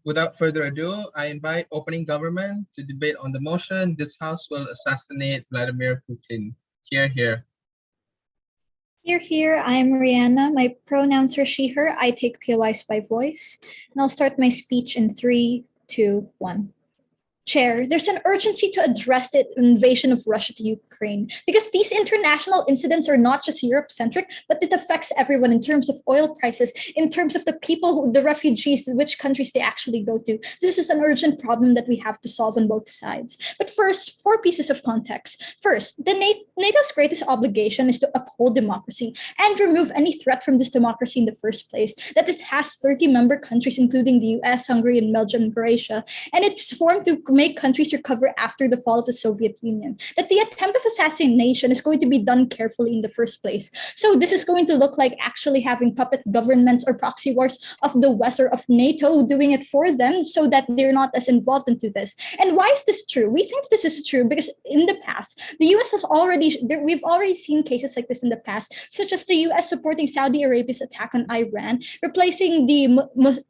Without further ado, I invite opening government to debate on the motion, this House will assassinate Vladimir Putin. Here, here. Here, I'm Rihanna. My pronouns are she, her. I take POIs by voice. And I'll start my speech in 3, 2, 1. Chair, there's an urgency to address the invasion of Russia to Ukraine because these international incidents are not just Europe-centric, but it affects everyone in terms of oil prices, in terms of the people, the refugees, which countries they actually go to. This is an urgent problem that we have to solve on both sides. But first, 4 pieces of context. First, the NATO's greatest obligation is to uphold democracy and remove any threat from this democracy in the first place. That it has 30 member countries, including the US, Hungary, and Belgium, and Croatia, and it's formed to make countries recover after the fall of the Soviet Union. That the attempt of assassination is going to be done carefully in the first place. So this is going to look like actually having puppet governments or proxy wars of the West or of NATO doing it for them so that they're not as involved into this. And why is this true? We think this is true because in the past, the US has we've already seen cases like this in the past, such as the US supporting Saudi Arabia's attack on Iran, replacing the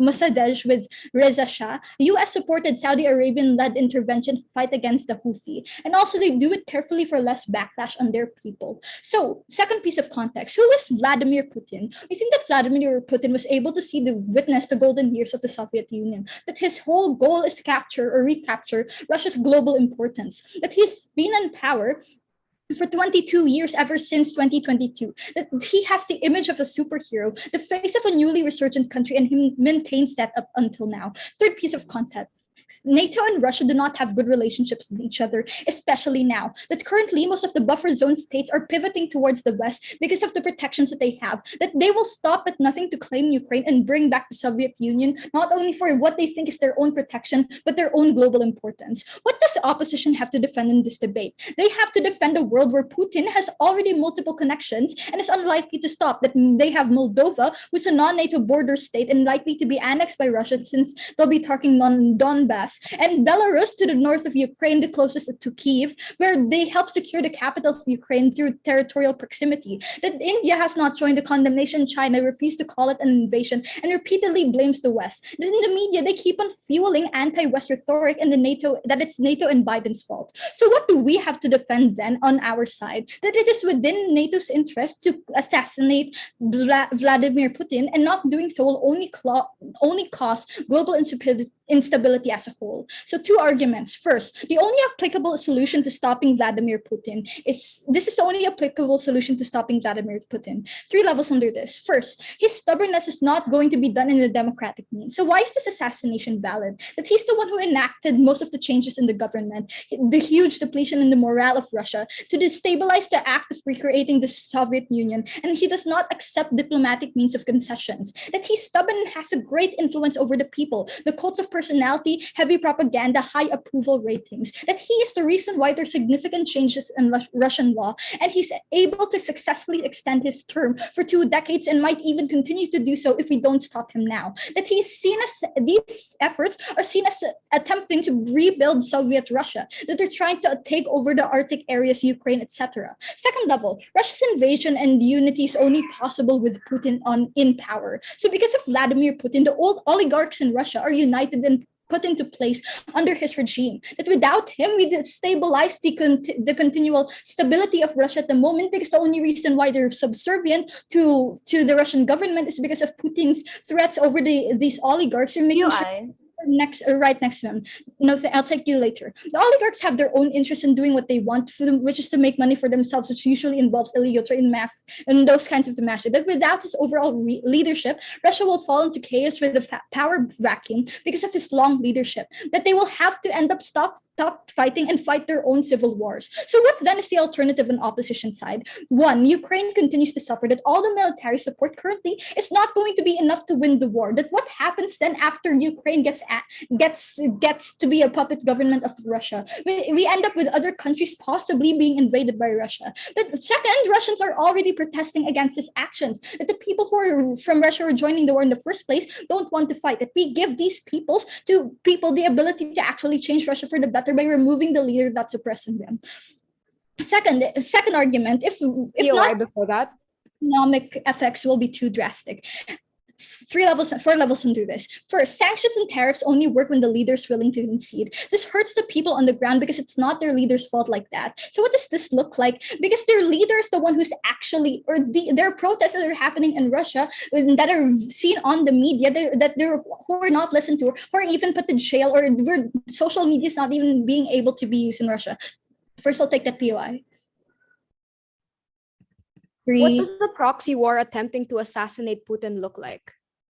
Mossadegh with Reza Shah. The US supported Saudi Arabian-led intervention fight against the Houthi. And also they do it carefully for less backlash on their people. So, second piece of context, who is Vladimir Putin? We think that Vladimir Putin was able to witness the golden years of the Soviet Union, that his whole goal is to capture or recapture Russia's global importance, that he's been in power for 22 years, ever since 2022, that he has the image of a superhero, the face of a newly resurgent country, and he maintains that up until now. Third piece of context. NATO and Russia do not have good relationships with each other, especially now that currently most of the buffer zone states are pivoting towards the West because of the protections that they have, that they will stop at nothing to claim Ukraine and bring back the Soviet Union, not only for what they think is their own protection, but their own global importance. What does the opposition have to defend in this debate? They have to defend a world where Putin has already multiple connections and is unlikely to stop, that they have Moldova, who's a non-NATO border state and likely to be annexed by Russia since they'll be talking Donbass, and Belarus to the north of Ukraine, the closest to Kyiv, where they help secure the capital of Ukraine through territorial proximity. That India has not joined the condemnation, China refused to call it an invasion and repeatedly blames the West. That in the media, they keep on fueling anti-West rhetoric and that it's NATO and Biden's fault. So what do we have to defend then on our side? That it is within NATO's interest to assassinate Vladimir Putin, and not doing so will only cause global instability as a whole. So 2 arguments. First, the only applicable solution to stopping Vladimir Putin is 3 levels under this. First, his stubbornness is not going to be done in a democratic means. So why is this assassination valid? That he's the one who enacted most of the changes in the government, the huge depletion in the morale of Russia, to destabilize the act of recreating the Soviet Union, and he does not accept diplomatic means of concessions. That he's stubborn and has a great influence over the people, the cults of personality, heavy propaganda, high approval ratings, that he is the reason why there's significant changes in Russian law, and he's able to successfully extend his term for 2 decades and might even continue to do so if we don't stop him now. That these efforts are seen as attempting to rebuild Soviet Russia, that they're trying to take over the Arctic areas, Ukraine, etc. Second level, Russia's invasion and unity is only possible with Putin in power. So because of Vladimir Putin, the old oligarchs in Russia are united and put into place under his regime. That without him, we destabilize the continual stability of Russia at the moment, because the only reason why they're subservient to the Russian government is because of Putin's threats over these oligarchs and making sure right next to him. No, I'll take you later. The oligarchs have their own interest in doing what they want for them, which is to make money for themselves, which usually involves illegal trade in math and those kinds of demagogy. That without his overall leadership, Russia will fall into chaos with a power vacuum because of his long leadership. That they will have to end up stop fighting and fight their own civil wars. So what then is the alternative on opposition side? 1, Ukraine continues to suffer. That all the military support currently is not going to be enough to win the war. That what happens then after Ukraine gets to be a puppet government of Russia? We end up with other countries possibly being invaded by Russia. But second, Russians are already protesting against his actions. That the people who are from Russia who are joining the war in the first place don't want to fight. That we give these people the ability to actually change Russia for the better by removing the leader that's oppressing them. Second argument, if not, before that, economic effects will be too drastic. 4 levels into this. First, sanctions and tariffs only work when the leader is willing to concede. This hurts the people on the ground because it's not their leader's fault like that. So what does this look like? Because their leader is the one who's actually, or their protests that are happening in Russia that are seen on the media, who are not listened to, who are even put to jail, or where social media is not even being able to be used in Russia. First, I'll take that POI. What does the proxy war attempting to assassinate Putin look like?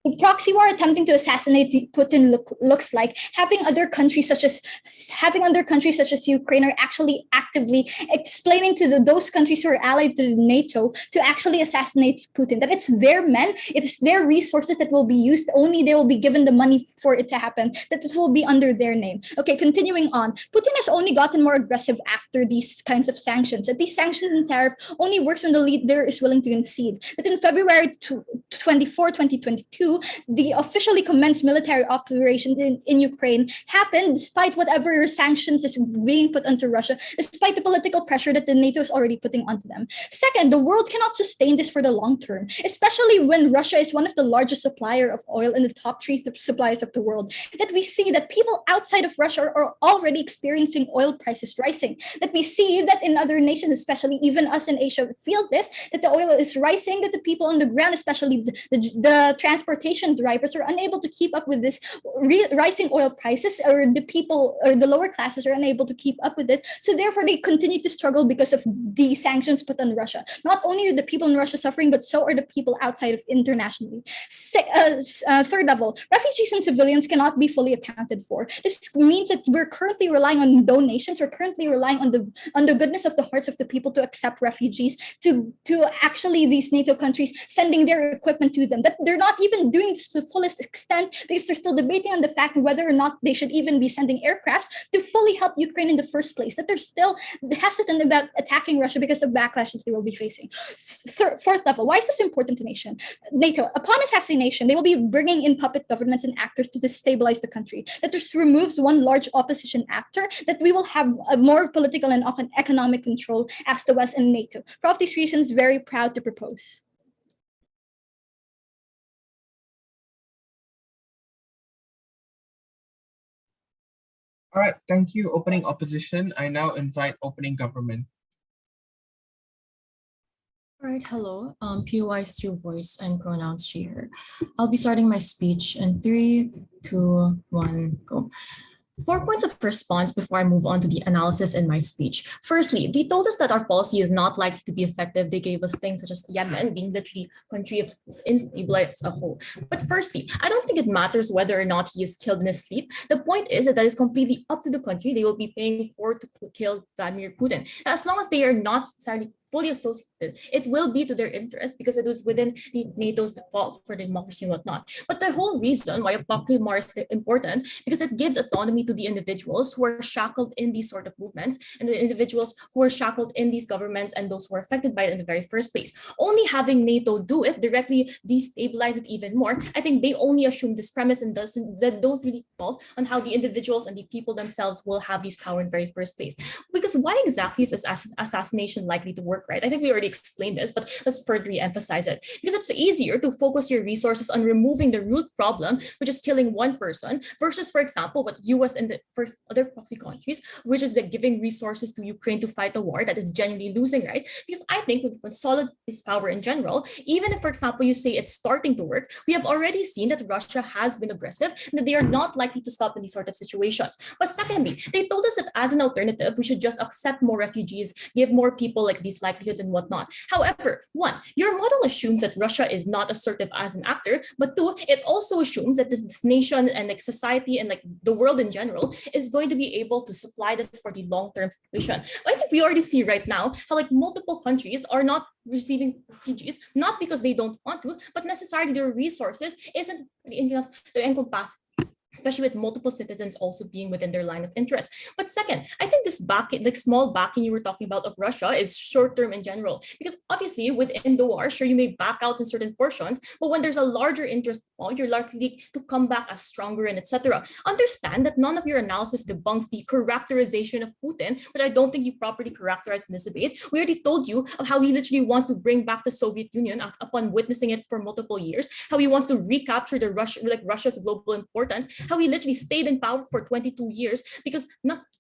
The proxy war attempting to assassinate Putin looks like having other countries such as Ukraine are actually actively explaining to those countries who are allied to NATO to actually assassinate Putin. That it's their men, it is their resources that will be used. Only they will be given the money for it to happen. That it will be under their name. Okay, continuing on. Putin has only gotten more aggressive after these kinds of sanctions. That these sanctions and tariff only works when the leader is willing to concede. That in February 24, 2022. The officially commenced military operation in Ukraine happened despite whatever sanctions is being put onto Russia, despite the political pressure that the NATO is already putting onto them. Second, the world cannot sustain this for the long term, especially when Russia is one of the largest supplier of oil in the top 3 suppliers of the world. That we see that people outside of Russia are already experiencing oil prices rising. That we see that in other nations, especially even us in Asia, feel this, that the oil is rising, that the people on the ground, especially the transportation drivers, are unable to keep up with this rising oil prices, or the people or the lower classes are unable to keep up with it. So therefore, they continue to struggle because of the sanctions put on Russia. Not only are the people in Russia suffering, but so are the people outside of internationally. Third level, refugees and civilians cannot be fully accounted for. This means that we're currently relying on donations. We're currently relying on the goodness of the hearts of the people to accept refugees, to actually these NATO countries sending their equipment to them. That they're not even doing this to the fullest extent because they're still debating on the fact whether or not they should even be sending aircrafts to fully help Ukraine in the first place. That they're still hesitant about attacking Russia because of backlash that they will be facing. Fourth level, why is this important to NATO? Upon assassination, they will be bringing in puppet governments and actors to destabilize the country. That this removes one large opposition actor, that we will have a more political and often economic control as the West and NATO. For all of these reasons, very proud to propose. All right, thank you, opening opposition. I now invite opening government. All right, hello. POIs through voice and pronouns she, her. I'll be starting my speech in 3, 2, 1, go. 4 points of response before I move on to the analysis in my speech. Firstly, they told us that our policy is not likely to be effective. They gave us things such as Yemen being literally a country of instability as a whole. But firstly, I don't think it matters whether or not he is killed in his sleep. The point is that is completely up to the country. They will be paying for to kill Vladimir Putin. As long as they are not necessarily fully associated, it will be to their interest because it was within the NATO's default for democracy and whatnot. But the whole reason why a popular war is important because it gives autonomy to the individuals who are shackled in these sort of movements and the individuals who are shackled in these governments and those who are affected by it in the very first place. Only having NATO do it directly destabilize it even more. I think they only assume this premise and that don't really involve on how the individuals and the people themselves will have these power in the very first place. Because why exactly is assassination likely to work? Right? I think we already explained this, but let's further re-emphasize it. Because it's easier to focus your resources on removing the root problem, which is killing one person, versus, for example, what US and the first other proxy countries, which is the giving resources to Ukraine to fight a war that is genuinely losing, right? Because I think when solid is power in general, even if, for example, you say it's starting to work, we have already seen that Russia has been aggressive and that they are not likely to stop in these sort of situations. But secondly, they told us that as an alternative, we should just accept more refugees, give more people like these livelihoods and whatnot. However, one, your model assumes that Russia is not assertive as an actor, but two, it also assumes that this nation and like society and like the world in general is going to be able to supply this for the long-term situation. I think we already see right now how like multiple countries are not receiving refugees, not because they don't want to, but necessarily their resources isn't enough to encompass especially with multiple citizens also being within their line of interest. But second, I think this backing, like small backing you were talking about of Russia is short-term in general, because obviously within the war, sure, you may back out in certain portions, but when there's a larger interest, you're likely to come back as stronger and etc. Understand that none of your analysis debunks the characterization of Putin, which I don't think you properly characterized in this debate. We already told you of how he literally wants to bring back the Soviet Union upon witnessing it for multiple years, how he wants to recapture the Russia's global importance, how he literally stayed in power for 22 years because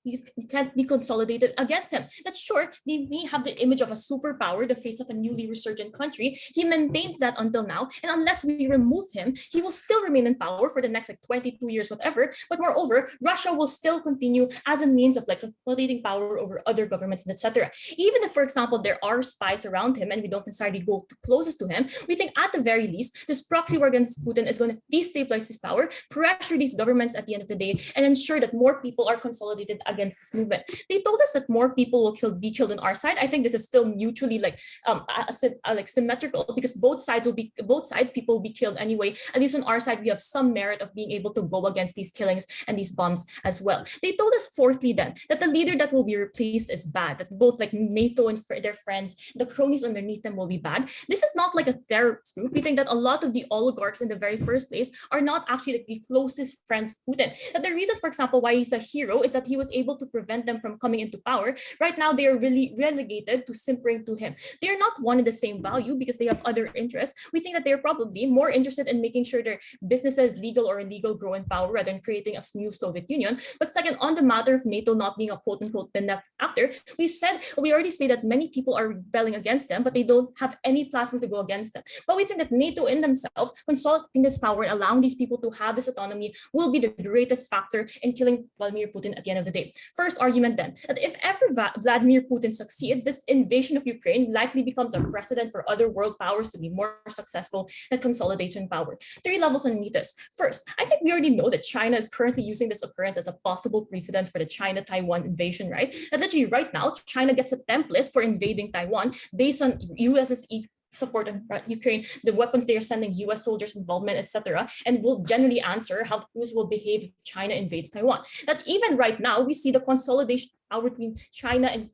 he can't be consolidated against him. That's sure, they may have the image of a superpower, the face of a newly resurgent country. He maintains that until now, and unless we remove him, he will still remain in power for the next 22 years, whatever. But moreover, Russia will still continue as a means of consolidating power over other governments, etc. Even if, for example, there are spies around him and we don't necessarily go too closest to him, we think at the very least, this proxy war against Putin is going to destabilize his power, pressure these governments at the end of the day, and ensure that more people are consolidated against this movement. They told us that more people will be killed on our side. I think this is still mutually symmetrical, because both sides people will be killed anyway. At least on our side, we have some merit of being able to go against these killings and these bombs as well. They told us fourthly then that the leader that will be replaced is bad, that both NATO and their friends, the cronies underneath them will be bad. This is not like a terrorist group. We think that a lot of the oligarchs in the very first place are not actually the closest friends of Putin. That the reason, for example, why he's a hero is that he was able to prevent them from coming into power. Right now, they are really relegated to simpering to him. They are not one and the same value because they have other interests. We think that they're probably more interested in making sure their businesses, legal or illegal, grow in power rather than creating a new Soviet Union. But second, on the matter of NATO not being a quote-unquote benefactor, we already say that many people are rebelling against them, but they don't have any platform to go against them. But we think that NATO in themselves, consolidating this power and allowing these people to have this autonomy will be the greatest factor in killing Vladimir Putin at the end of the day. First argument then, that if ever Vladimir Putin succeeds, this invasion of Ukraine likely becomes a precedent for other world powers to be more successful at consolidation power. 3 levels underneath this. First, I think we already know that China is currently using this occurrence as a possible precedent for the China-Taiwan invasion, right? That literally right now, China gets a template for invading Taiwan based on US's support of Ukraine, the weapons they are sending, US soldiers' involvement, etc., and will generally answer how the US will behave if China invades Taiwan. That even right now, we see the consolidation power between China and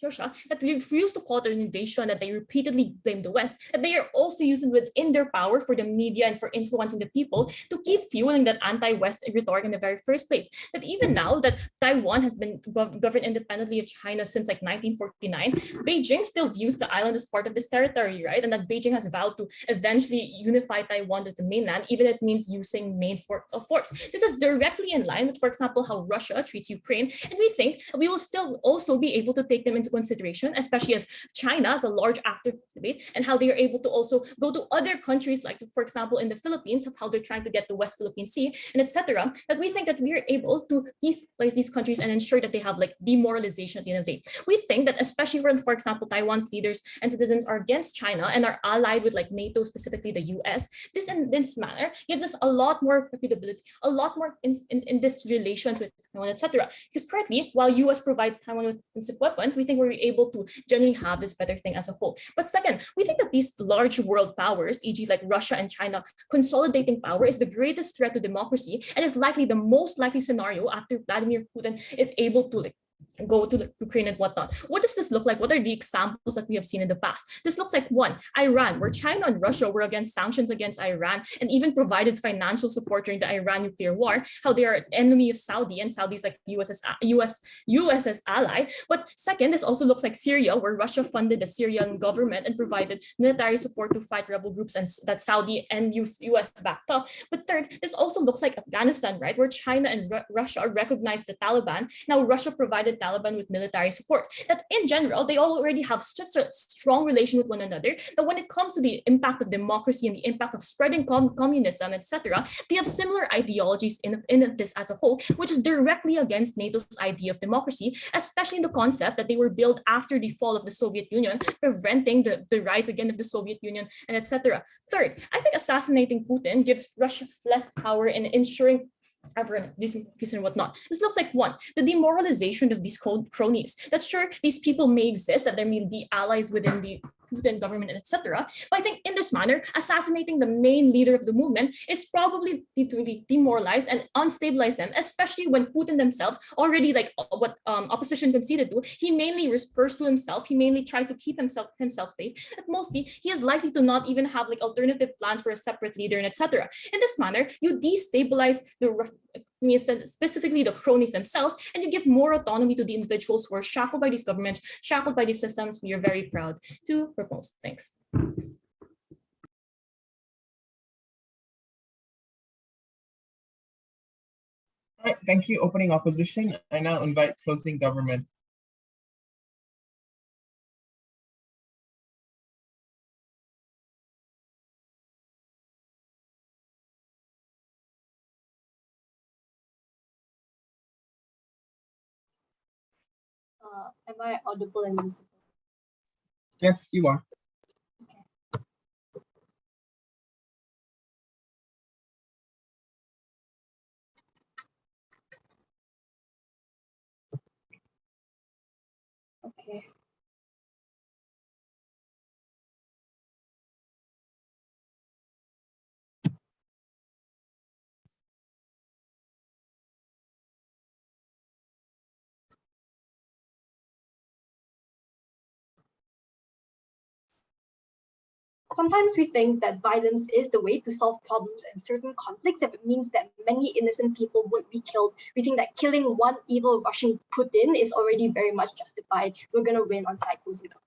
Russia, that we refuse to call it an invasion, that they repeatedly blame the West, that they are also using within their power for the media and for influencing the people to keep fueling that anti-West rhetoric in the very first place. That even now that Taiwan has been governed independently of China since 1949, Beijing still views the island as part of this territory, right? And that Beijing has vowed to eventually unify Taiwan to the mainland, even if it means using main force. This is directly in line with, for example, how Russia treats Ukraine, and we think we will still also be able to take them into consideration, especially as China is a large actor in the debate, and how they are able to also go to other countries, like for example in the Philippines, of how they're trying to get the West Philippine Sea and etc. That we think that we are able to place these countries and ensure that they have demoralization at the end of the day. We think that especially when, for example, Taiwan's leaders and citizens are against China and are allied with NATO, specifically the US, this in this manner gives us a lot more credibility, a lot more in this relations with Taiwan, etc. Because currently, while US provides Taiwan with offensive weapons, we think we're able to generally have this better thing as a whole. But second, we think that these large world powers, e.g. like Russia and China, consolidating power is the greatest threat to democracy and is likely the most likely scenario after Vladimir Putin is able to go to the Ukraine and whatnot. What does this look like? What are the examples that we have seen in the past? This looks like one, Iran, where China and Russia were against sanctions against Iran and even provided financial support during the Iran nuclear war, how they are an enemy of Saudi and Saudi's US's ally. But second, this also looks like Syria, where Russia funded the Syrian government and provided military support to fight rebel groups and that Saudi and US backed up. But third, this also looks like Afghanistan, right, where China and Russia recognized the Taliban. Now Russia provided Taliban with military support. That in general, they already have such a strong relation with one another that when it comes to the impact of democracy and the impact of spreading communism, etc., they have similar ideologies in this as a whole, which is directly against NATO's idea of democracy, especially in the concept that they were built after the fall of the Soviet Union, preventing the rise again of the Soviet Union, and etc. Third, I think assassinating Putin gives Russia less power in ensuring peace and whatnot. This looks like one, the demoralization of these cronies. That's sure these people may exist, that there may be allies within the Putin government, and etc. But I think in this manner, assassinating the main leader of the movement is probably to demoralize and unstabilize them, especially when Putin themselves already, like what opposition conceded to, he mainly refers to himself, he mainly tries to keep himself safe, that mostly he is likely to not even have like alternative plans for a separate leader and etc. In this manner, you destabilize specifically the cronies themselves, and you give more autonomy to the individuals who are shackled by these governments, shackled by these systems we are very proud to propose. Thanks. All right, thank you, opening opposition. I now invite closing government. Am I audible and visible? Yes, you are. Okay. Sometimes we think that violence is the way to solve problems and certain conflicts if it means that many innocent people won't be killed. We think that killing one evil Russian Putin is already very much justified. We're going to win on psychosis government.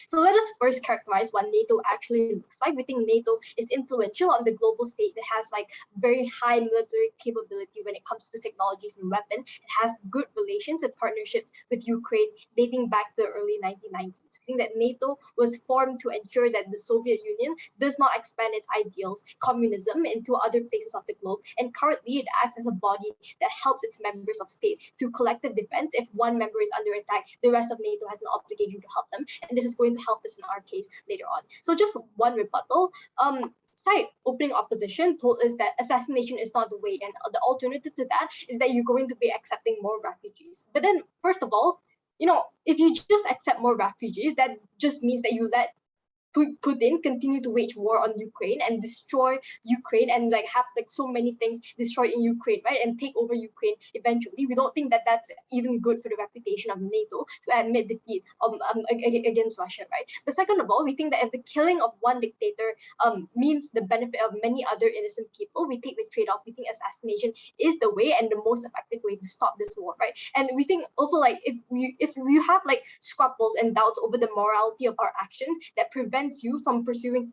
So let us first characterize what NATO actually looks like. We think NATO is influential on the global stage. It has like very high military capability when it comes to technologies and weapons. It has good relations and partnerships with Ukraine dating back to the early 1990s. We think that NATO was formed to ensure that the Soviet Union does not expand its ideals, communism, into other places of the globe. And currently, it acts as a body that helps its members of states through collective defense. If one member is under attack, the rest of NATO has an obligation to help them. And this is going to help us in our case later on. So just one rebuttal. Side opening opposition told us that assassination is not the way, and the alternative to that is that you're going to be accepting more refugees. But then, first of all, if you just accept more refugees, that just means that you let Putin continue to wage war on Ukraine and destroy Ukraine and like have like so many things destroyed in Ukraine, right? And take over Ukraine eventually. We don't think that that's even good for the reputation of NATO to admit defeat against Russia, right? But second of all, we think that if the killing of one dictator means the benefit of many other innocent people, we take the trade-off. We think assassination is the way and the most effective way to stop this war, right? And we think also like if you have like scruples and doubts over the morality of our actions that prevents you from pursuing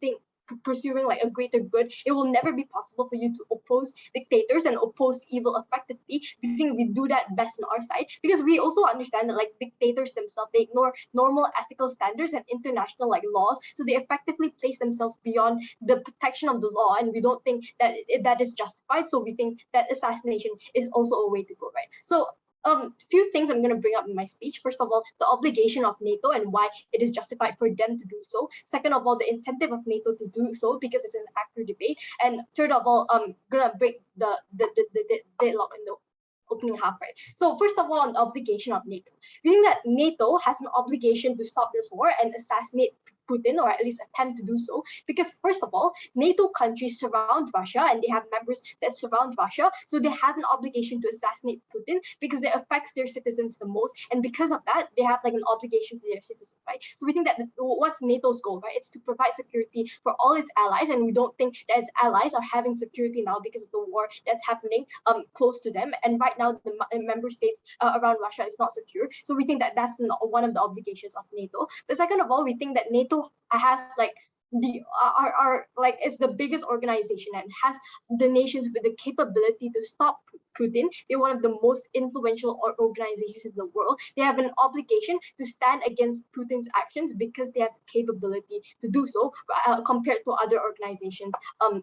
like a greater good, it will never be possible for you to oppose dictators and oppose evil effectively. We think we do that best on our side because we also understand that like dictators themselves, they ignore normal ethical standards and international like laws, so they effectively place themselves beyond the protection of the law, and we don't think that that is justified. So we think that assassination is also a way to go, right? So few things I'm going to bring up in my speech. First of all, the obligation of NATO and why it is justified for them to do so. Second of all, the incentive of NATO to do so because it's an active debate. And third of all, I'm going to break the deadlock in the opening half, right? So first of all, on the obligation of NATO. We think that NATO has an obligation to stop this war and assassinate Putin, or at least attempt to do so, because first of all, NATO countries surround Russia and they have members that surround Russia, so they have an obligation to assassinate Putin because it affects their citizens the most, and because of that, they have like an obligation to their citizens, right? So we think that what's NATO's goal, right? It's to provide security for all its allies, and we don't think that its allies are having security now because of the war that's happening close to them, and right now the member states around Russia is not secure. So we think that that's one of the obligations of NATO. But second of all, we think that NATO has like it's the biggest organization and has the nations with the capability to stop Putin. They're one of the most influential organizations in the world. They have an obligation to stand against Putin's actions because they have the capability to do so compared to other organizations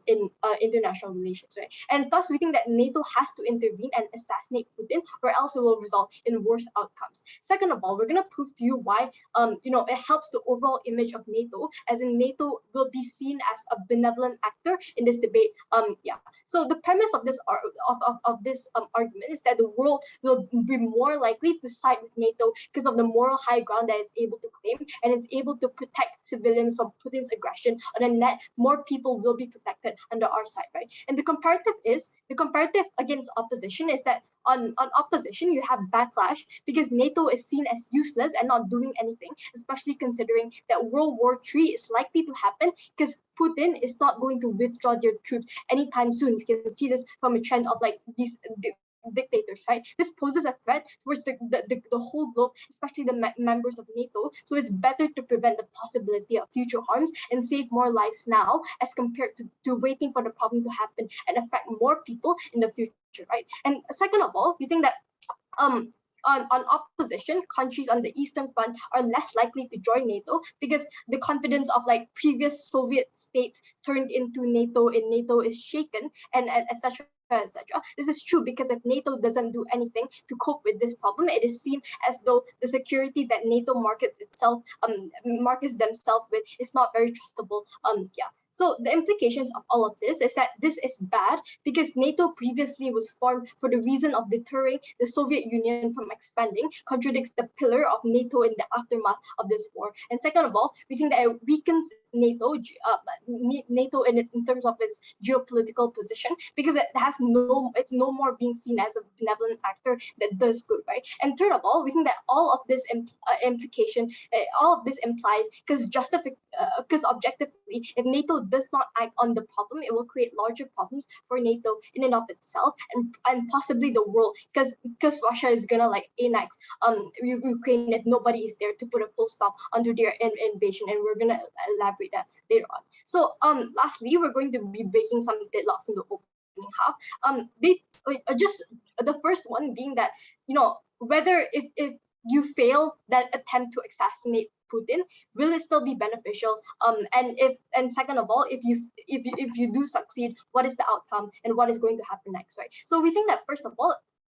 in international relations, right? And thus we think that NATO has to intervene and assassinate Putin, or else it will result in worse outcomes. Second of all, we're going to prove to you why it helps the overall image of NATO, as in NATO will be seen as a benevolent actor in this debate. So the premise of this this argument is that the world will be more likely to side with NATO because of the moral high ground that it's able to claim, and it's able to protect civilians from Putin's aggression. On a net, more people will be protected under our side, right? And the comparative against opposition is that on opposition, you have backlash because NATO is seen as useless and not doing anything, especially considering that World War III is likely to happen because Putin is not going to withdraw their troops anytime soon. You can see this from a trend of like these dictators, right? This poses a threat towards the whole globe, especially the members of NATO. So it's better to prevent the possibility of future harms and save more lives now as compared to waiting for the problem to happen and affect more people in the future, right? And second of all, we think that on opposition, countries on the Eastern Front are less likely to join NATO because the confidence of like previous Soviet states turned into NATO and NATO is shaken and etc. etc. This is true because if NATO doesn't do anything to cope with this problem, it is seen as though the security that NATO markets themselves with is not very trustable. Yeah. So the implications of all of this is that this is bad because NATO previously was formed for the reason of deterring the Soviet Union from expanding, contradicts the pillar of NATO in the aftermath of this war. And second of all, we think that it weakens NATO in terms of its geopolitical position because it's no more being seen as a benevolent actor that does good, right? And third of all, we think that all of this implies because objectively, if NATO does not act on the problem, it will create larger problems for NATO in and of itself and possibly the world because Russia is gonna like annex Ukraine if nobody is there to put a full stop under their invasion, and we're gonna elaborate that later on. So lastly, we're going to be breaking some deadlocks in the opening half. Just the first one being that, you know, whether if you fail that attempt to assassinate Putin, will it still be beneficial? And second of all, if you do succeed, what is the outcome and what is going to happen next, right? So we think that first of all,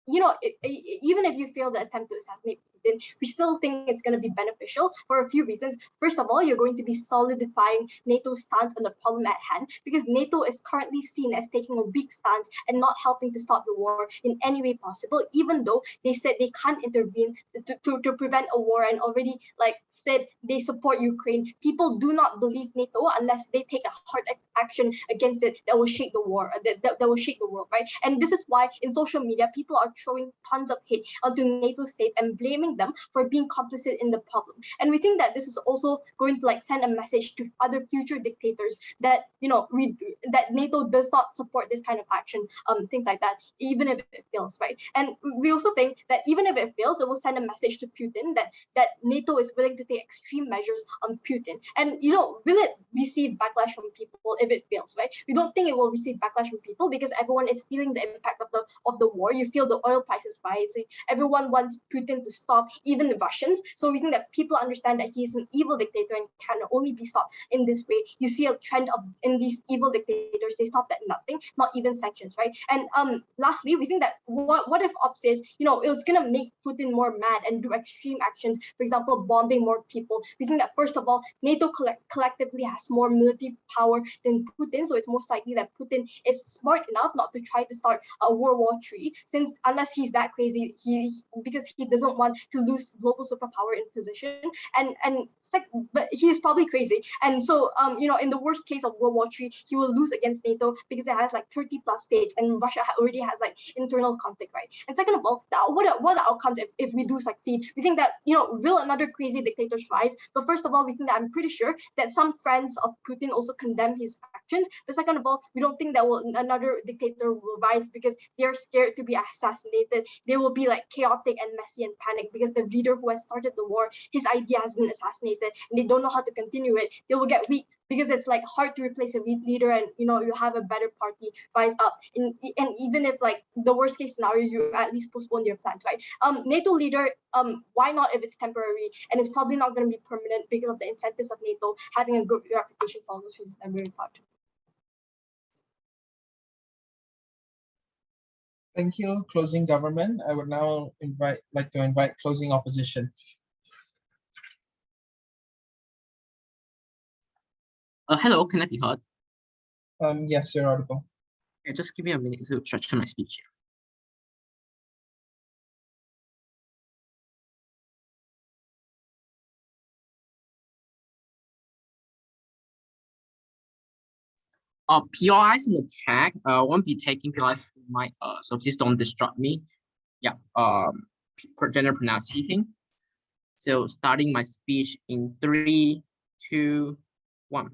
you know, even if you fail the attempt to assassinate Putin, we still think it's going to be beneficial for a few reasons. First of all, you're going to be solidifying NATO's stance on the problem at hand because NATO is currently seen as taking a weak stance and not helping to stop the war in any way possible, even though they said they can't intervene to prevent a war and already like said they support Ukraine. People do not believe NATO unless they take a hard action against it that will shake the war, that will shake the world, right? And this is why in social media, people are throwing tons of hate onto NATO state and blaming them for being complicit in the problem. And we think that this is also going to like send a message to other future dictators that, you know, that NATO does not support this kind of action, things like that, even if it fails, right? And we also think that even if it fails, it will send a message to Putin that NATO is willing to take extreme measures on Putin. And, you know, will it receive backlash from people if it fails, right? We don't think it will receive backlash from people because everyone is feeling the impact of the war. You feel the oil prices rising. Everyone wants Putin to stop, even the Russians. So we think that people understand that he is an evil dictator and can only be stopped in this way. You see a trend in these evil dictators, they stop at nothing, not even sanctions, right? And lastly, we think that what if Ops says, you know, it was gonna make Putin more mad and do extreme actions, for example, bombing more people. We think that first of all, NATO collectively has more military power than Putin, so it's most likely that Putin is smart enough not to try to start a World War III, since unless he's that crazy, because he doesn't want to lose global superpower in position, but he is probably crazy, and so you know, in the worst case of World War III, he will lose against NATO because it has like 30 plus states, and Russia already has like internal conflict, right? And second of all, what are the outcomes if we do succeed? We think that, you know, will another crazy dictators rise? But first of all, we think that I'm pretty sure that some friends of Putin also condemn his actions. But second of all, we don't think that another dictator will rise because they're scared to be assassinated. They will be like chaotic and messy and panic because the leader who has started the war, his idea has been assassinated, and they don't know how to continue it. They will get weak because it's like hard to replace a weak leader, and you know, you have a better party rise up. And even if like the worst case scenario, you at least postpone your plans, right? NATO leader, why not if it's temporary and it's probably not going to be permanent because of the incentives of NATO having a good reputation for all those reasons I'm very proud. Thank you, closing government. I would now like to invite closing opposition. Hello, can I be heard? Yes, you're audible. Okay, just give me a minute to structure my speech. POIs in the chat. Won't be taking POIs my so please don't distract me. Yeah. General pronunciation. So starting my speech in 3, 2, 1.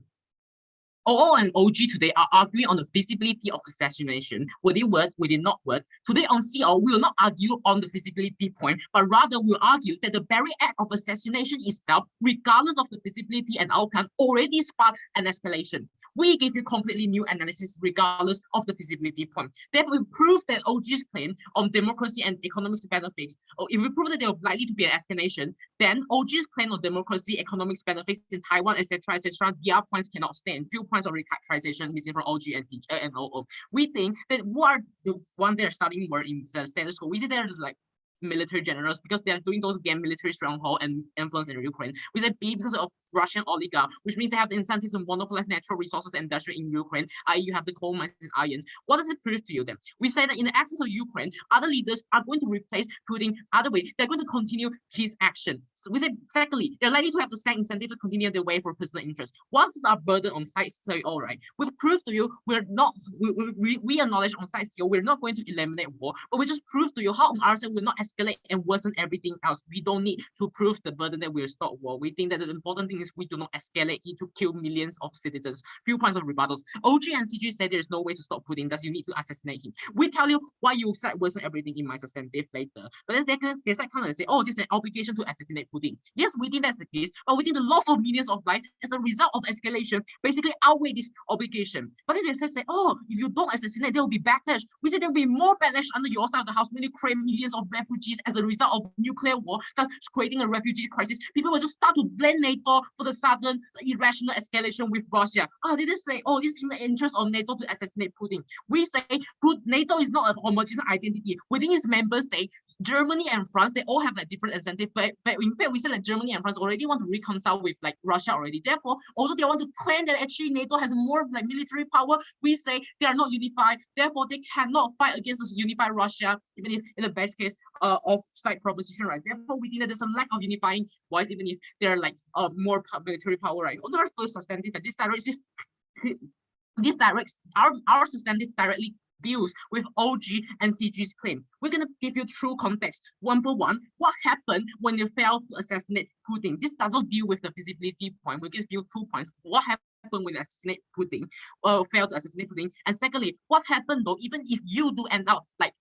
OO and OG today are arguing on the feasibility of assassination. Will it work? Will it not work? Today on CO, we will not argue on the feasibility point, but rather we'll argue that the very act of assassination itself, regardless of the feasibility and outcome, already sparked an escalation. We give you completely new analysis regardless of the feasibility point. Therefore, we prove that OG's claim on democracy and economic benefits, or if we prove that there are likely to be an escalation, then OG's claim on democracy, economic benefits in Taiwan, etc., their points cannot stand. Few points of recharacterization missing from OG and CG and OO. We think that who are the one they're starting more in the status quo? We think they're like military generals because they are doing those again military stronghold and influence in Ukraine. We say B because of Russian oligarch, which means they have the incentives to monopolize natural resources and industry in Ukraine, i.e. you have the coal mines and irons. What does it prove to you then? We say that in the absence of Ukraine, other leaders are going to replace Putin other way. They're going to continue his action. So we say secondly, they're likely to have the same incentive to continue their way for personal interest. What's our burden on site CO, all right? We prove to you we're not, we acknowledge on site CO, we're not going to eliminate war, but we just prove to you how on our side we're not escalate and worsen everything else. We don't need to prove the burden that we'll stop war. We think that the important thing is we do not escalate it to kill millions of citizens. Few points of rebuttals. OG and CG said there's no way to stop Putin, thus you need to assassinate him. We tell you why you said worsen everything in my substantive later. But then they said kind of say, oh, this is an obligation to assassinate Putin. Yes, we think that's the case, but we think the loss of millions of lives as a result of escalation basically outweigh this obligation. But then they say, oh, if you don't assassinate, there will be backlash. We say there will be more backlash under your side of the house when you create millions of refugees as a result of nuclear war, thus creating a refugee crisis. People will just start to blame NATO for the sudden irrational escalation with Russia. They just say, oh, this is in the interest of NATO to assassinate Putin. We say NATO is not a homogeneous identity. Within its member states, Germany and France, they all have like different incentives. But in fact, we say that Germany and France already want to reconcile with like Russia already. Therefore, although they want to claim that actually NATO has more like military power, we say they are not unified. Therefore, they cannot fight against a unified Russia, even if in the best case of side proposition, right? Therefore, we think that there's a lack of unifying voice, even if they're like more military power, right? Although our first substantive, and this directs our substantive directly deals with OG and CG's claim. We're going to give you true context. One by one, what happened when they failed to assassinate Putin? This does not deal with the feasibility point. We'll give you 2 points. What happened when they assassinate Putin, failed to assassinate Putin? And secondly, what happened though, even if you do end up like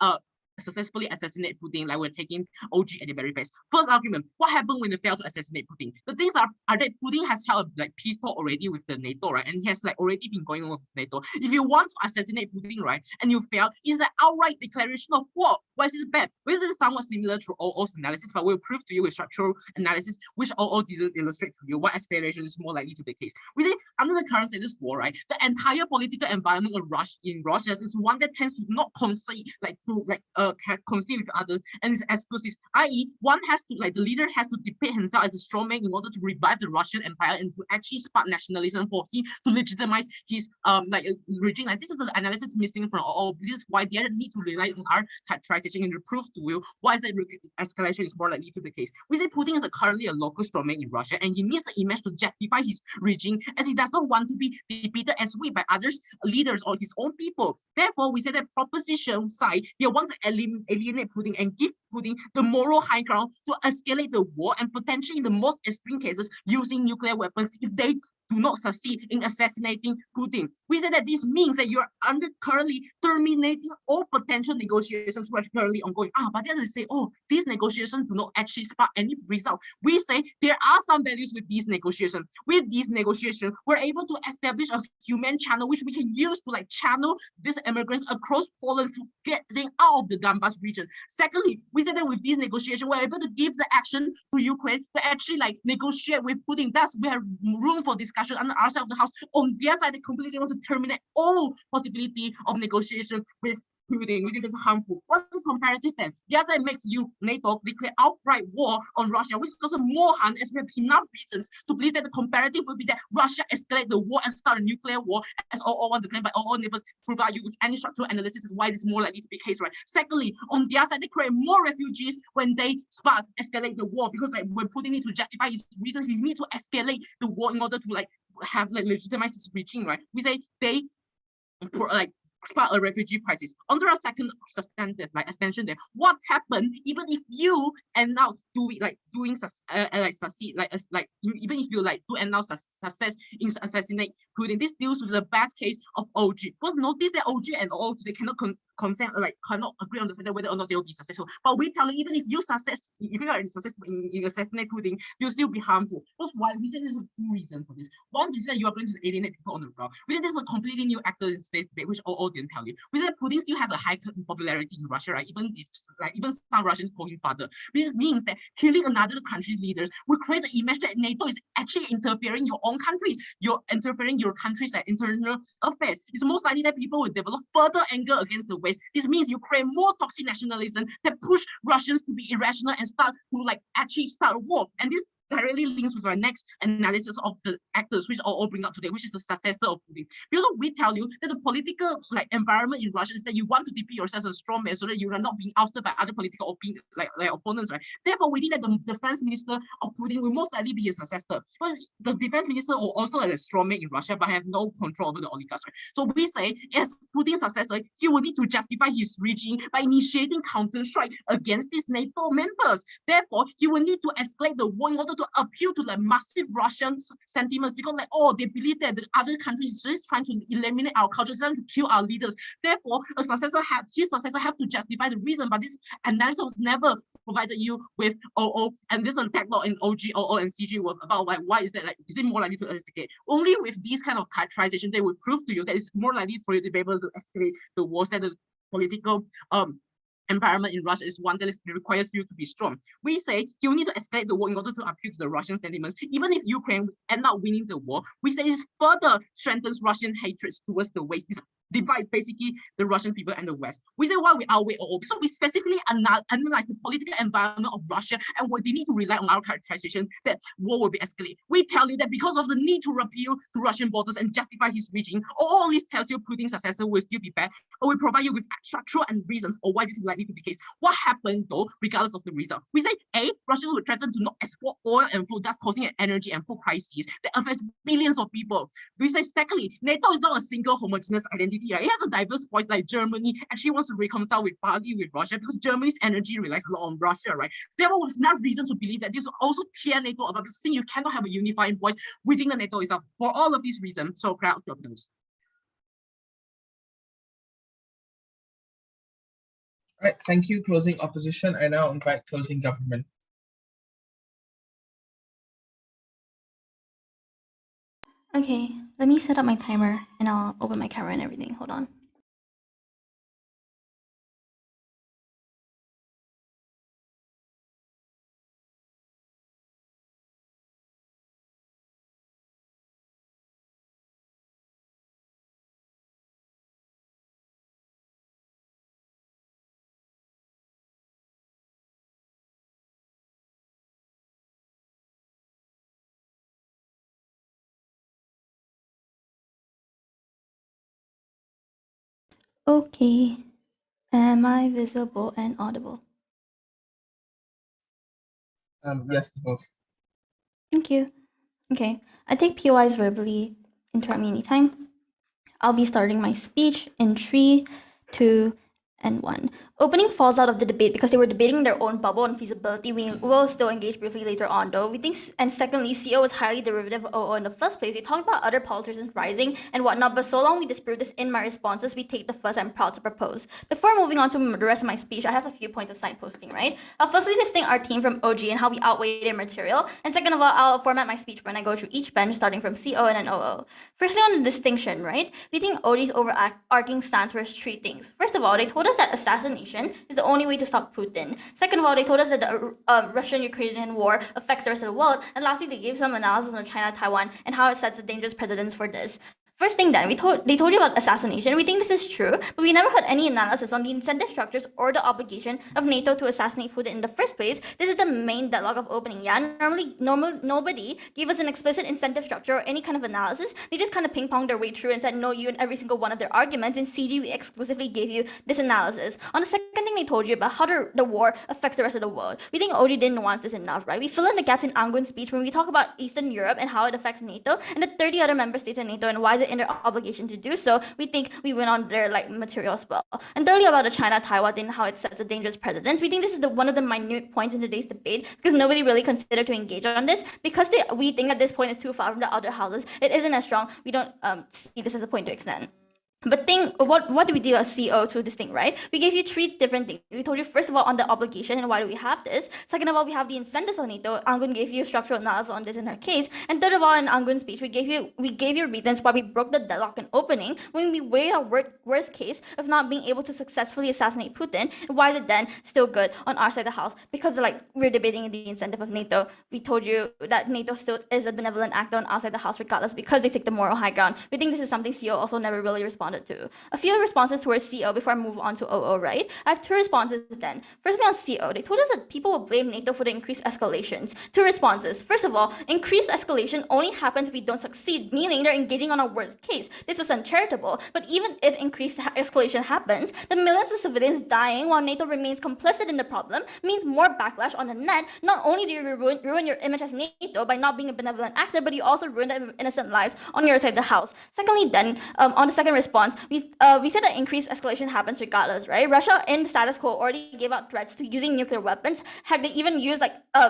successfully assassinate Putin, like we're taking OG at the very best. First argument, what happened when they failed to assassinate Putin? The things are that Putin has held a like peace talk already with the NATO, right? And he has like already been going on with NATO. If you want to assassinate Putin, right, and you fail, it's an outright declaration of war. Why is it bad? Well, this is somewhat similar to OO's analysis, but we'll prove to you with structural analysis, which OO didn't illustrate to you what escalation is more likely to be the case. We say under the current status quo, right, the entire political environment of Russia is one that tends to not concede concede with others and is exclusive, i.e. one has to like the leader has to depict himself as a strong man in order to revive the Russian Empire and to actually spark nationalism for him to legitimize his regime. Like this is the analysis missing from all. This is why they need to rely on our characterization and to prove to you why is that escalation is more likely to be the case. We say Putin is currently a local strongman in Russia and he needs the image to justify his regime as he does not want to be depicted as weak by others leaders or his own people. Therefore, we say that proposition side they want to alienate Putin and give Putin the moral high ground to escalate the war and potentially in the most extreme cases using nuclear weapons if they do not succeed in assassinating Putin. We say that this means that you're currently terminating all potential negotiations which are currently ongoing. But then they say, oh, these negotiations do not actually spark any result. We say there are some values with these negotiations. With these negotiations, we're able to establish a human channel which we can use to like channel these immigrants across Poland to get them out of the Donbas region. Secondly, we say that with these negotiations, we're able to give the action to Ukraine to actually like negotiate with Putin. Thus, we have room for discussion on our side of the house. On their side, they completely want to terminate all possibility of negotiation with Putin. We think it's harmful. What's the comparative then? The other side makes NATO declare outright war on Russia, which causes more harm as we have enough reasons to believe that the comparative would be that Russia escalate the war and start a nuclear war, as all want to claim, but all neighbors provide you with any structural analysis of why this is more likely to be the case, right? Secondly, on the other side, they create more refugees when they spark escalate the war, because like when Putin needs to justify his reasons, he needs to escalate the war in order to like have like legitimize his regime, right? We say they spark a refugee crisis. Under a second substantive extension there, what happened even if you end up doing succeed even if you do end up success in assassinate Putin? This deals with the best case of OG. Because notice that OG and OG they cannot consent cannot agree on the fact whether or not they will be successful. But we tell you even if you are successful in assassinate Putin, you'll still be harmful. Because why? We think there's two reasons for this. One is that you are going to alienate people on the ground. We think there's a completely new actor in space debate, which all didn't tell you. We said Putin still has a high popularity in Russia, right? Even some Russians call him father. This means that killing another country's leaders will create the image that NATO is actually interfering your own countries. You're interfering your country's internal affairs. It's most likely that people will develop further anger against the West. This means you create more toxic nationalism that push Russians to be irrational and start to actually start a war. And this directly links with our next analysis of the actors, which I'll bring up today, which is the successor of Putin. Because we tell you that the political environment in Russia is that you want to defeat yourself as a strong man so that you are not being ousted by other political opponents, right? Therefore, we think that the defense minister of Putin will most likely be a successor. But the defense minister will also have a strong man in Russia, but have no control over the oligarchs, right? So we say, as Putin's successor, he will need to justify his regime by initiating counter-strike against these NATO members. Therefore, he will need to escalate the war in order to appeal to massive Russian sentiments, because they believe that the other countries is just trying to eliminate our culture, trying to kill our leaders. Therefore, his successor have to justify the reason, but this analysis was never provided you with OO, and this is a backlog in OG, OO, and CG work about why is that is it more likely to escalate? Only with these kind of characterization, they will prove to you that it's more likely for you to be able to escalate the wars, that the political environment in Russia is one that requires you to be strong. We say you need to escalate the war in order to appeal to the Russian sentiments. Even if Ukraine end up winning the war, we say this further strengthens Russian hatred towards the West. This divide basically the Russian people and the West. We say why we outweigh all. So we specifically analyze the political environment of Russia, and what they need to rely on our characterization that war will be escalated. We tell you that because of the need to repeal to Russian borders and justify his regime, all this tells you Putin's successor will still be bad, or we provide you with structural and reasons or why this is likely to be the case. What happened though, regardless of the result? We say A, Russia will threaten to not export oil and food, thus causing an energy and food crisis that affects billions of people. We say secondly, NATO is not a single homogeneous identity. Right? It has a diverse voice like Germany actually wants to reconcile with Russia because Germany's energy relies a lot on Russia, right? Therefore, with enough reason to believe that this will also tear NATO apart, because you cannot have a unifying voice within the NATO itself. For all of these reasons, so proud of those. All right, thank you, closing opposition. I now invite closing government. Okay, let me set up my timer and I'll open my camera and everything. Hold on. Okay, am I visible and audible? Yes, both. Thank you. Okay, I think POIs verbally interrupt me anytime. I'll be starting my speech in 3, 2, and 1. Opening falls out of the debate because they were debating their own bubble and feasibility. We will still engage briefly later on, though. We think, and secondly, CO is highly derivative of OO in the first place. They talked about other politicians rising and whatnot, but so long we disprove this in my responses, we take the first I'm proud to propose. Before moving on to the rest of my speech, I have a few points of signposting, right? I'll firstly listing our team from OG and how we outweigh their material, and second of all, I'll format my speech when I go through each bench, starting from CO and then OO. Firstly, on the distinction, right? We think OG's overarching stance was 3 things. First of all, they told us that assassination is the only way to stop Putin. Second of all, they told us that the Russian-Ukrainian war affects the rest of the world. And lastly, they gave some analysis on China, Taiwan, and how it sets a dangerous precedence for this. First thing then, they told you about assassination. We think this is true, but we never had any analysis on the incentive structures or the obligation of NATO to assassinate Putin in the first place. This is the main deadlock of opening. Yeah, nobody gave us an explicit incentive structure or any kind of analysis. They just kind of ping-ponged their way through and said no you in every single one of their arguments. In CG, we exclusively gave you this analysis. On the second thing, they told you about how the war affects the rest of the world. We think OG didn't nuance this enough, right? We fill in the gaps in Angwin's speech when we talk about Eastern Europe and how it affects NATO and the 30 other member states in NATO and why is it in their obligation to do so, we think we win on their like material as well. And thirdly, about the China-Taiwan thing, how it sets a dangerous precedence, we think this is one of the minute points in today's debate because nobody really considered to engage on this because we think that this point is too far from the other houses. It isn't as strong. We don't see this as a point to extend. But what do we do as CO to this thing, right? We gave you 3 different things. We told you, first of all, on the obligation and why do we have this. Second of all, we have the incentives on NATO. Anggun gave you structural analysis on this in her case. And third of all, in Anggun's speech, we gave you reasons why we broke the deadlock in opening when we weighed our worst case of not being able to successfully assassinate Putin. And why is it then still good on our side of the house? Because we're debating the incentive of NATO. We told you that NATO still is a benevolent actor on our side of the house regardless because they take the moral high ground. We think this is something CO also never really responded to. A few responses towards CO before I move on to OO, right? I have 2 responses then. Firstly, on CO, they told us that people will blame NATO for the increased escalations. 2 responses. First of all, increased escalation only happens if we don't succeed, meaning they're engaging on our worst case. This was uncharitable, but even if increased escalation happens, the millions of civilians dying while NATO remains complicit in the problem means more backlash on the net. Not only do you ruin your image as NATO by not being a benevolent actor, but you also ruin the innocent lives on your side of the house. Secondly, then, on the second response, we said that increased escalation happens regardless, right? Russia in the status quo already gave out threats to using nuclear weapons. Heck, they even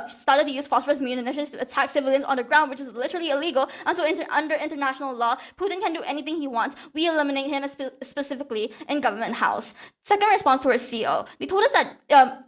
started to use phosphorus munitions to attack civilians on the ground, which is literally illegal. And so under international law, Putin can do anything he wants. We eliminate him specifically in government house. Second response towards CO, they told us that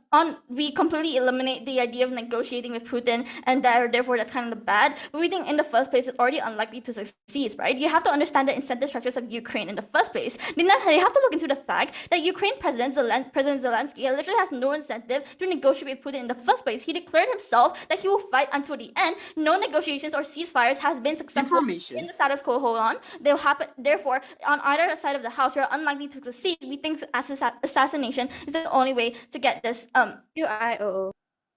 we completely eliminate the idea of negotiating with Putin, and therefore that's kind of bad. But we think in the first place it's already unlikely to succeed, right? You have to understand the incentive structures of Ukraine in the first place. Then they have to look into the fact that Ukraine President Zelensky literally has no incentive to negotiate with Putin in the first place. He declared himself that he will fight until the end. No negotiations or ceasefires has been successful in the status quo. Hold on, they'll happen. Therefore, on either side of the house, we are unlikely to succeed. We think assassination is the only way to get this. UIOO.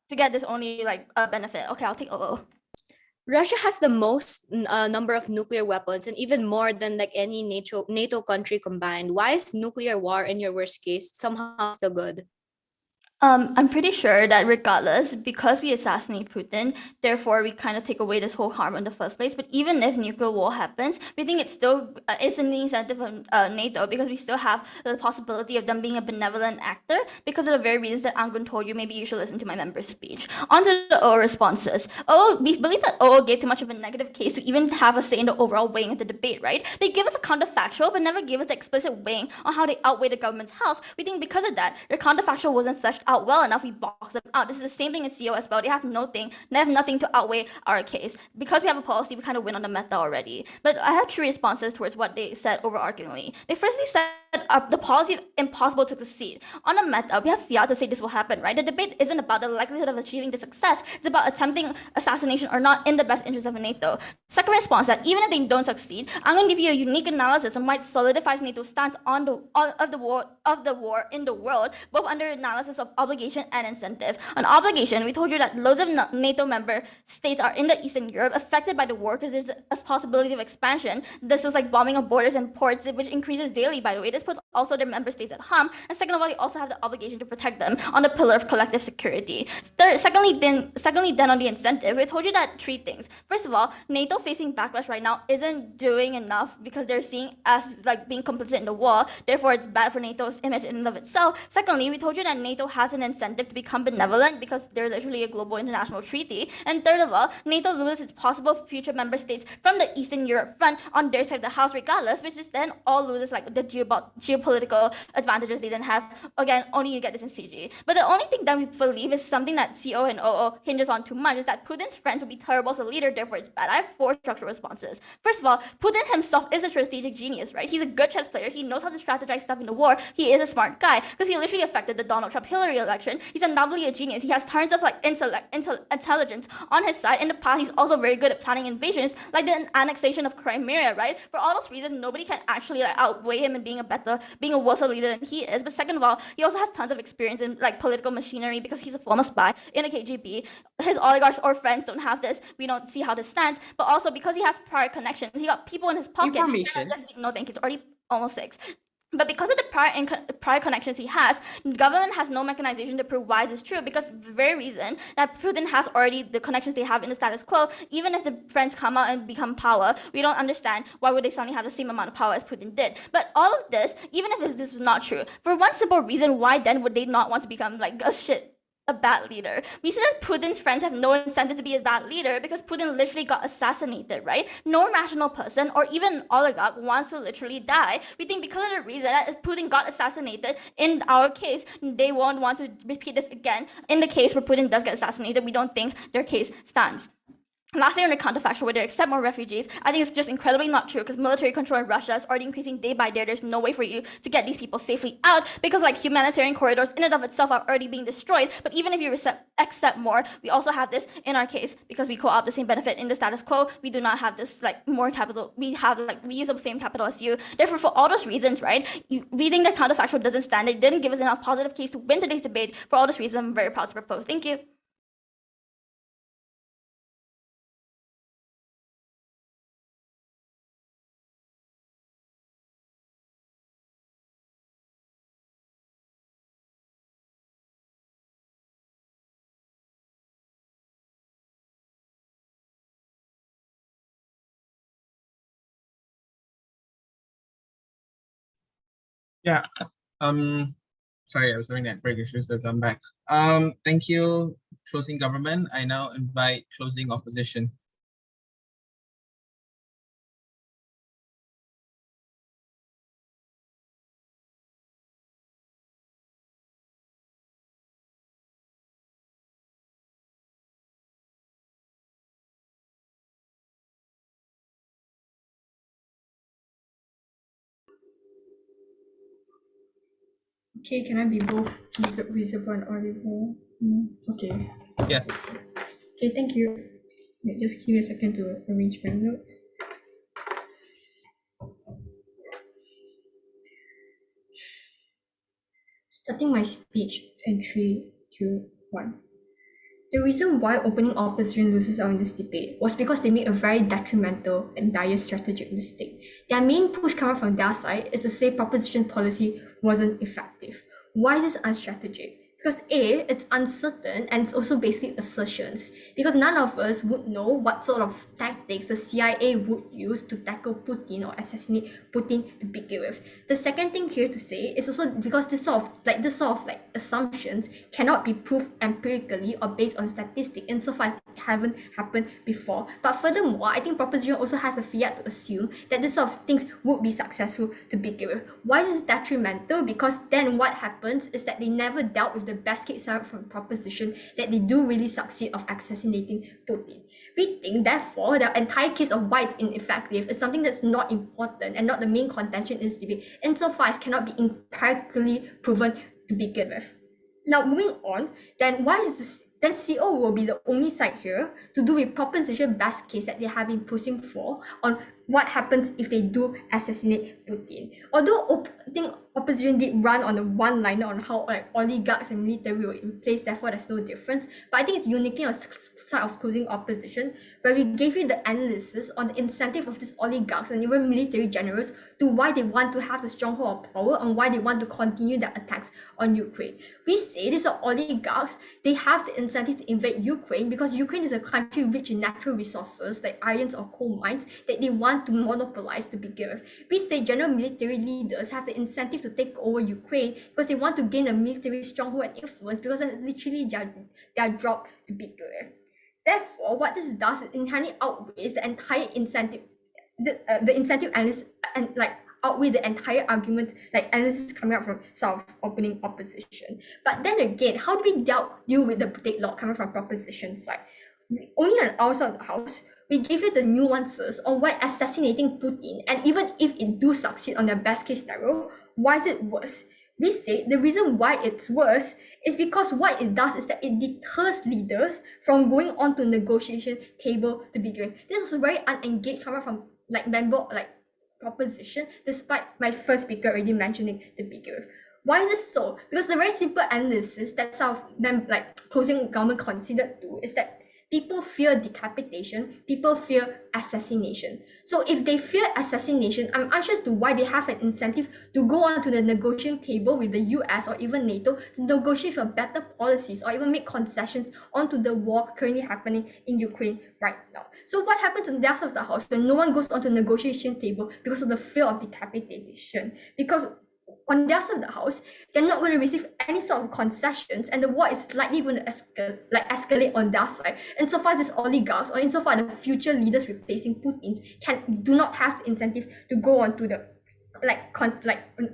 To get this only benefit. Okay, I'll take OO. Russia has the most number of nuclear weapons and even more than any NATO country combined. Why is nuclear war in your worst case somehow still good? I'm pretty sure that regardless, because we assassinate Putin, therefore we kind of take away this whole harm in the first place. But even if nuclear war happens, we think it still is in the incentive of NATO because we still have the possibility of them being a benevolent actor because of the very reasons that Anggun told you. Maybe you should listen to my member's speech. On to the OO responses. We believe that OO gave too much of a negative case to even have a say in the overall weighing of the debate, right? They give us a counterfactual, but never gave us the explicit weighing on how they outweigh the government's house. We think because of that, their counterfactual wasn't fleshed out well enough. We box them out. This is the same thing as CO as well. They have nothing to outweigh our case. Because we have a policy, we kind of win on the meta already. But I have 3 responses towards what they said overarchingly. They firstly said the policy is impossible to succeed. On the meta, we have fiat to say this will happen, right? The debate isn't about the likelihood of achieving the success. It's about attempting assassination or not in the best interest of NATO. Second response, that even if they don't succeed, I'm going to give you a unique analysis on why it solidifies NATO's stance of the war in the world, both under analysis of obligation and incentive. On obligation, we told you that loads of NATO member states are in the Eastern Europe affected by the war because there's a possibility of expansion. This is like bombing of borders and ports, which increases daily, by the way. This puts also their member states at harm. And second of all, they also have the obligation to protect them on the pillar of collective security. Secondly, then on the incentive, we told you that 3 things. First of all, NATO facing backlash right now isn't doing enough because they're seen as being complicit in the war. Therefore, it's bad for NATO's image in and of itself. Secondly, we told you that NATO has an incentive to become benevolent because they're literally a global international treaty. And third of all, NATO loses its possible future member states from the Eastern Europe front on their side of the house regardless, which is then all loses the geopolitical advantages they then have. Again, only you get this in CG. But the only thing that we believe is something that CO and OO hinges on too much is that Putin's friends will be terrible as a leader, therefore it's bad. I have 4 structural responses. First of all, Putin himself is a strategic genius, right? He's a good chess player. He knows how to strategize stuff in the war. He is a smart guy because he literally affected the Donald Trump-Hillary election. He's undoubtedly a genius. He has tons of intelligence on his side. In the past, he's also very good at planning invasions, like the annexation of Crimea, right? For all those reasons, nobody can actually outweigh him in being a worse leader than he is. But second of all, he also has tons of experience in political machinery because he's a former spy in the KGB. His oligarchs or friends don't have this. We don't see how this stands. But also because he has prior connections, he got people in his pocket. Information. No, thank you. It's already almost 6. But because of the prior connections he has, government has no mechanization to prove why this is true, because the very reason that Putin has already the connections they have in the status quo, even if the friends come out and become power, we don't understand why would they suddenly have the same amount of power as Putin did. But all of this, even if this was not true, for one simple reason, why then would they not want to become like a bad leader? We see that Putin's friends have no incentive to be a bad leader because Putin literally got assassinated, right? No rational person or even oligarch wants to literally die. We think because of the reason that Putin got assassinated, in our case, they won't want to repeat this again. In the case where Putin does get assassinated, we don't think their case stands. Lastly, on the counterfactual, where they accept more refugees, I think it's just incredibly not true because military control in Russia is already increasing day by day. There's no way for you to get these people safely out because like humanitarian corridors in and of itself are already being destroyed. But even if you accept more, we also have this in our case because we co-opt the same benefit in the status quo. We do not have this like more capital. We use the same capital as you. Therefore, for all those reasons, right, reading the counterfactual doesn't stand. It didn't give us enough positive case to win today's debate. For all those reasons, I'm very proud to propose. Thank you. Yeah. Sorry, I was having network issues as I'm back. Thank you, closing government. I now invite closing opposition. Okay, can I be both visible and audible? Okay. Yes. Okay, thank you. Just give me a second to arrange my notes. Starting my speech in 3, 2, 1. The reason why opening opposition loses out in this debate was because they made a very detrimental and dire strategic mistake. Their main push coming from their side is to say proposition policy wasn't effective. Why is this unstrategic? Because A, it's uncertain and it's also basically assertions. Because none of us would know what sort of tactics the CIA would use to tackle Putin or assassinate Putin to begin with. The second thing here to say is also because this sort of assumptions cannot be proved empirically or based on statistics insofar as it haven't happened before. But furthermore, I think proposition also has a fiat to assume that this sort of things would be successful to begin with. Why is this detrimental? Because then what happens is that they never dealt with the best case scenario from proposition that they do really succeed of assassinating Putin. We think, therefore, the entire case of why it's ineffective is something that's not important and not the main contention in this debate, insofar as cannot be empirically proven to begin with. Now, moving on, then why is this? Then CO will be the only side here to do with proposition best case that they have been pushing for on what happens if they do assassinate Putin. Although I think opposition did run on a one-liner on how like oligarchs and military were in place, therefore there's no difference. But I think it's uniquely on the side of closing opposition, where we gave you the analysis on the incentive of these oligarchs and even military generals to why they want to have the stronghold of power and why they want to continue their attacks on Ukraine. We say these are oligarchs, they have the incentive to invade Ukraine because Ukraine is a country rich in natural resources like irons or coal mines that they want to monopolize to begin with. We say general military leaders have the incentive to take over Ukraine because they want to gain a military stronghold and influence because that's literally their job to begin with. Therefore, what this does is inherently outweighs the entire incentive, the incentive analysis and outweigh the entire argument analysis coming up from sort of opening opposition. But then again, how do we deal with the deadlock coming from proposition side? Only on our side of the house, we gave you the nuances on why assassinating Putin, and even if it do succeed on the best case scenario, why is it worse? We say the reason why it's worse is because what it does is that it deters leaders from going on to negotiation table to begin. This was very unengaged coming from proposition, despite my first speaker already mentioning the begin with. Why is this so? Because the very simple analysis that some of closing government considered to is that People fear decapitation, people fear assassination. So if they fear assassination, I'm unsure as to why they have an incentive to go onto the negotiating table with the US or even NATO to negotiate for better policies or even make concessions onto the war currently happening in Ukraine right now. So what happens on the other side of the house when no one goes onto the negotiation table because of the fear of decapitation? Because on their side of the house, they're not going to receive any sort of concessions, and the war is likely going to escalate on their side. Insofar as these oligarchs, or insofar the future leaders replacing Putin do not have the incentive to go on to the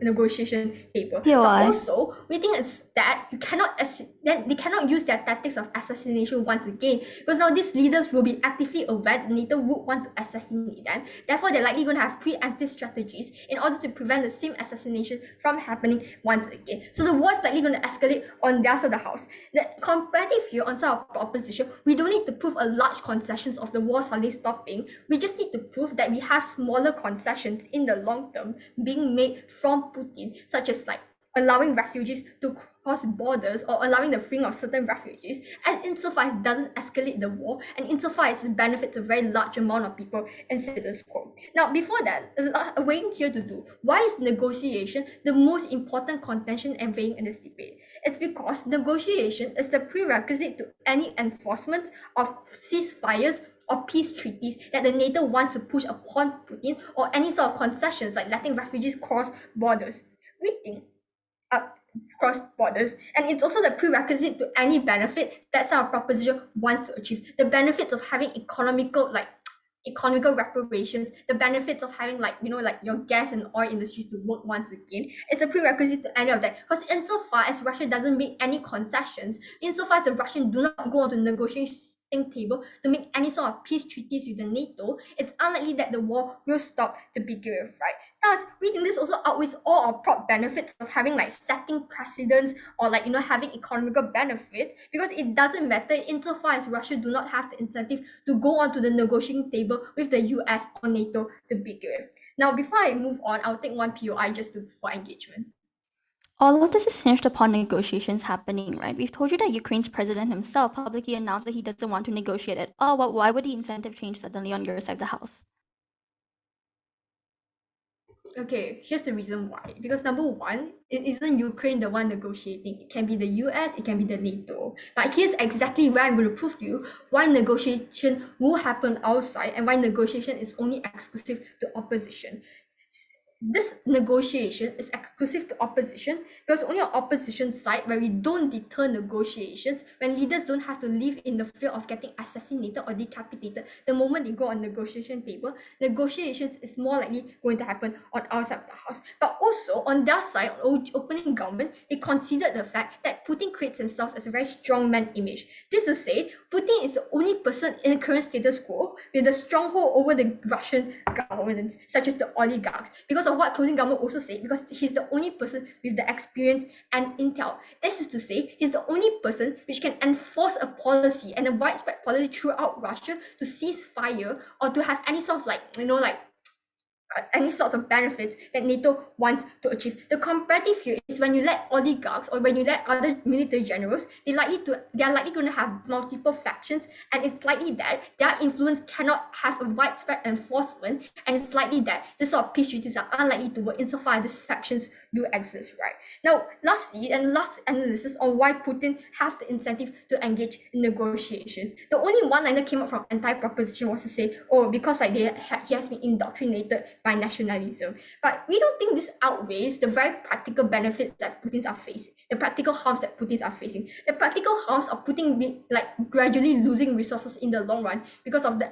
negotiation table. POI. But also, we think it's that they cannot use their tactics of assassination once again, because now these leaders will be actively aware that NATO would want to assassinate them. Therefore, they're likely going to have preemptive strategies in order to prevent the same assassination from happening once again. So the war is likely going to escalate on their side of the house. The comparative here on side of the opposition, we don't need to prove a large concessions of the war suddenly stopping. We just need to prove that we have smaller concessions in the long term being made from Putin, such as allowing refugees to cross borders or allowing the freeing of certain refugees, and insofar as it doesn't escalate the war, and insofar as it benefits a very large amount of people in status quo. Now, before that, a way here to do, why is negotiation the most important contention and weighing in this debate? It's because negotiation is the prerequisite to any enforcement of ceasefires or peace treaties that the NATO wants to push upon Putin, or any sort of concessions like letting refugees cross borders. We think cross borders, and it's also the prerequisite to any benefit that some proposition wants to achieve. The benefits of having economical reparations, the benefits of having your gas and oil industries to work once again. It's a prerequisite to any of that, because insofar as Russia doesn't make any concessions, insofar as the Russians do not go on to negotiation table to make any sort of peace treaties with the NATO, it's unlikely that the war will stop to begin with, right? Thus, we think this also outweighs all our prop benefits of having setting precedents or having economical benefits, because it doesn't matter insofar as Russia do not have the incentive to go onto the negotiating table with the US or NATO to begin with. Now, before I move on, I'll take one POI just for engagement. All of this is hinged upon negotiations happening, right? We've told you that Ukraine's president himself publicly announced that he doesn't want to negotiate at all. But why would the incentive change suddenly on your side of the house? Okay, here's the reason why. Because number one, it isn't Ukraine the one negotiating. It can be the US, it can be the NATO. But here's exactly where I'm going to prove to you why negotiation will happen outside and why negotiation is only exclusive to opposition. This negotiation is exclusive to opposition because only on opposition side where we don't deter negotiations, when leaders don't have to live in the fear of getting assassinated or decapitated the moment they go on negotiation table, negotiations is more likely going to happen on our side of the house. But also on their side, on opening government, they considered the fact that Putin creates himself as a very strong man image. This is to say, Putin is the only person in the current status quo with a stronghold over the Russian governments, such as the oligarchs, because of what closing government also said, because he's the only person with the experience and intel. This is to say, he's the only person which can enforce a policy and a widespread policy throughout Russia to cease fire or to have any sort of any sorts of benefits that NATO wants to achieve. The comparative here is when you let oligarchs or when you let other military generals, they are likely going to have multiple factions, and it's likely that their influence cannot have a widespread enforcement, and it's likely that this sort of peace treaties are unlikely to work insofar as these factions do exist, right? Now, lastly, and last analysis on why Putin have the incentive to engage in negotiations. The only one line that came up from anti-proposition was to say, oh, because he has been indoctrinated by nationalism. But we don't think this outweighs the very practical benefits that Putin's are facing, the practical harms that Putin's are facing, the practical harms of Putin gradually losing resources in the long run because of the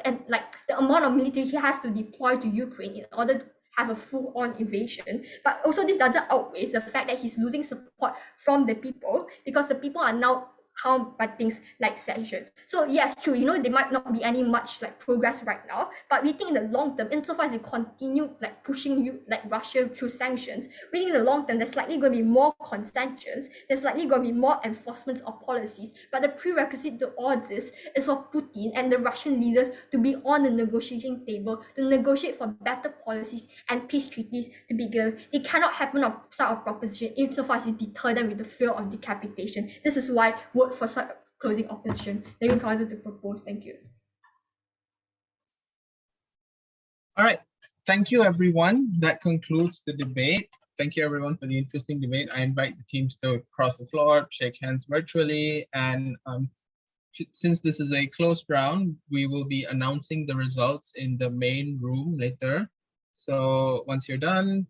amount of military he has to deploy to Ukraine in order to have a full-on invasion. But also this doesn't outweigh the fact that he's losing support from the people because the people are now harmed by things like sanction. So yes, true, there might not be any much progress right now, but we think in the long term, insofar as they continue pushing Russia through sanctions, we think in the long term there's likely going to be more concessions, there's likely going to be more enforcements of policies. But the prerequisite to all this is for Putin and the Russian leaders to be on the negotiating table to negotiate for better policies and peace treaties to begin. It cannot happen on side of proposition insofar as you deter them with the fear of decapitation. This is why vote for closing opposition. Maybe Council to propose. Thank you. All right. Thank you, everyone. That concludes the debate. Thank you, everyone, for the interesting debate. I invite the teams to cross the floor, shake hands virtually, and since this is a closed round, we will be announcing the results in the main room later. So once you're done,